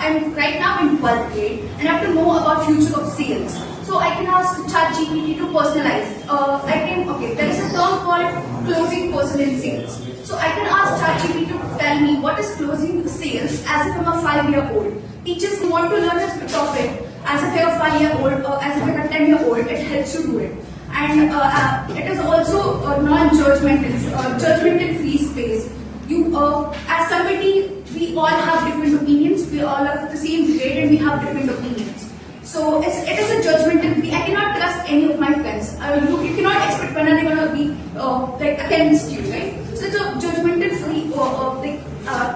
I'm right now in 12th grade and I have to know about future of sales. So I can ask ChatGPT to personalize. There is a term called closing person in sales. So I can ask ChatGPT to tell me what is closing sales as if I'm a 5-year-old. Teachers who want to learn a bit of it as if you're a 5-year-old or as if you're a 10-year-old, it helps you do it. And it is also non-judgmental, judgmental-free space. As somebody, we all have different opinions. We all have the same grade and we have different opinions. So it is a judgmental free. I cannot trust any of my friends. You cannot expect when they're going to be against you, right? So it's a judgmental free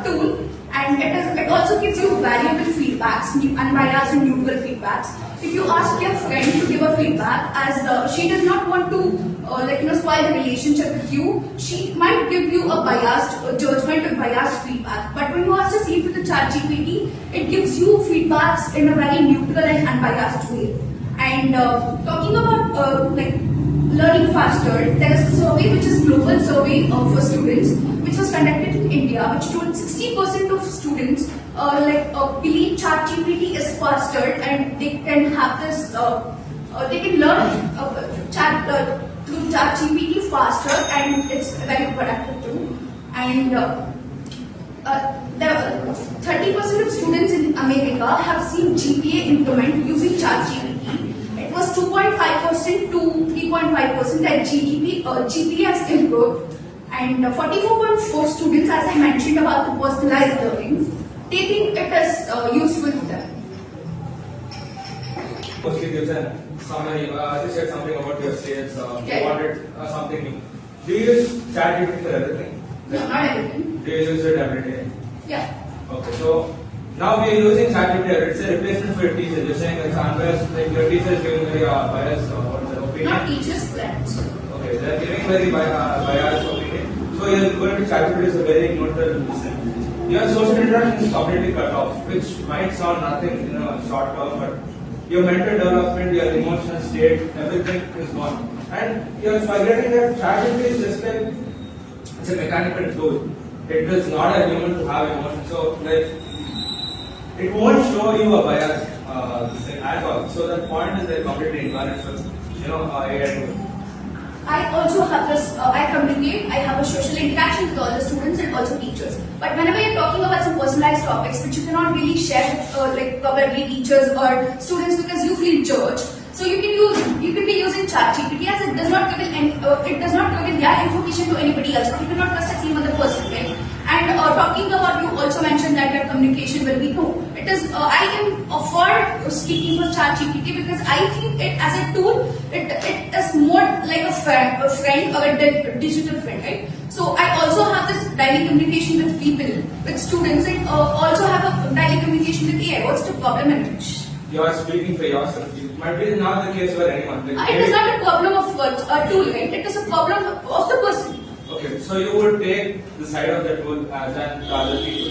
tool, and it also gives you valuable feedbacks, unbiased and neutral feedbacks. If you ask your friend to give a feedback, as she does not want to spoil the relationship with you, she might give you a biased judgment or biased feedback. But when you ask the same with the ChatGPT, it gives you feedbacks in a very neutral and unbiased way. And talking about learning faster, there is a survey which is global survey for students, which was conducted in India, which told 60% of students believe ChatGPT is faster and they can have this, they can learn through ChatGPT faster, and it's very productive too. And 30% of students in America have seen GPA implement using ChatGPT. It was 2.5% to 3.5% that GPA has improved. And 44.4 students, as I mentioned about the personalized learning, they think it is useful to them. Mostly gives a summary. You said something about your sales. You wanted something new. Do you use ChatGPT for everything? No, not everything. Do you use it every day? Yeah. Okay, so now we are using ChatGPT. It's a replacement for your teacher. You're saying it's unbiased, like your teacher is giving very biased opinion. Not teachers, friends. Okay, they're giving very biased opinion. So you're going to ChatGPT is a very neutral listen. Your social interaction is completely cut off, which might sound nothing in a short term, but your mental development, your emotional state, everything is gone. And you're forgetting that ChatGPT is just like it's a mechanical tool. It is not a human to have emotion. So it won't show you a bias thing at all. So that point is completely invalid for AI tool. I also have this, I communicate, I have a social interaction with all the students and also teachers. But whenever you're talking about some personalized topics which you cannot really share with probably teachers or students because you feel judged, so you can be using ChatGPT as it does not reveal their information to anybody else, but you cannot trust a single other person, right? And talking about, you also mentioned that your communication will be no. It is. I am for speaking for ChatGPT because I think it as a tool, it is more like a friend or a digital friend, right? So I also have this daily communication with people, with students, and also have a daily communication with AI. What's the problem in it? You are speaking for yourself. It might be not the case for anyone. It is not a problem of a tool, right? It is a problem of the person. Okay, so you would take the side of the tool than the other people?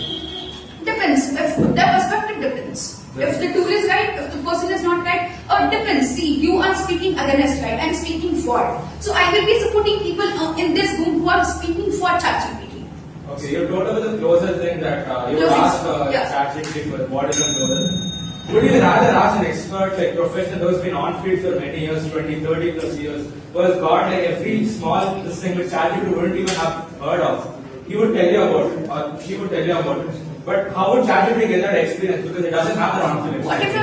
Depends. If their perspective depends. If the tool is right, if the person is not right, depends. See, you are speaking against right, I'm speaking for. So I will be supporting people in this room who are speaking for ChatGPT. Okay, you told about the closer thing that you would ask ChatGPT for what is the closer. Would you rather ask an expert, like professional who's been on field for many years, 20, 30 plus years, who has got like every small thing which ChatGPT wouldn't even have heard of? He would tell you about it, or she would tell you about it. But how would ChatGPT get that experience? Because it doesn't have the on-field experience.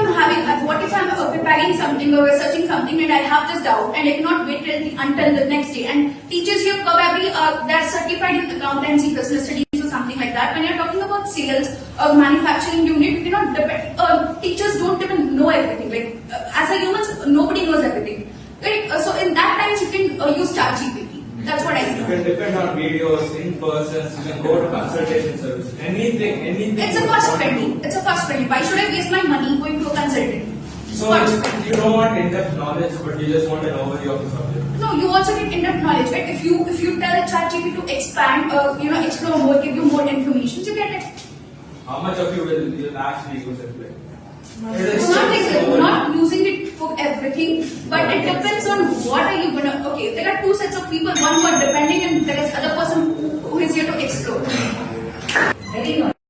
What if I'm preparing something or researching something and I have this doubt and I cannot wait until the next day? And teachers here probably they're certified in accountancy, business studies, or something like that. When you're talking about sales or manufacturing unit, you cannot depend. Teachers don't even know everything. Like as a human, nobody knows everything. Right? So in that times you can use ChatGPT. That's what I think. You can depend on videos, in person, you can go to consultation service, anything. It's a cost friendly. Why should I waste my money going to a consultant? So you don't want in-depth knowledge, but you just want an overview of the subject. No, you also get in-depth knowledge, right? If you tell ChatGPT to expand, explore more, give you more information, you get it. How much of you will actually use it? Not using it for everything, but it depends on what are you gonna. Okay, there are two sets of people. One who are depending, and there is other person who is here to explore. Very good.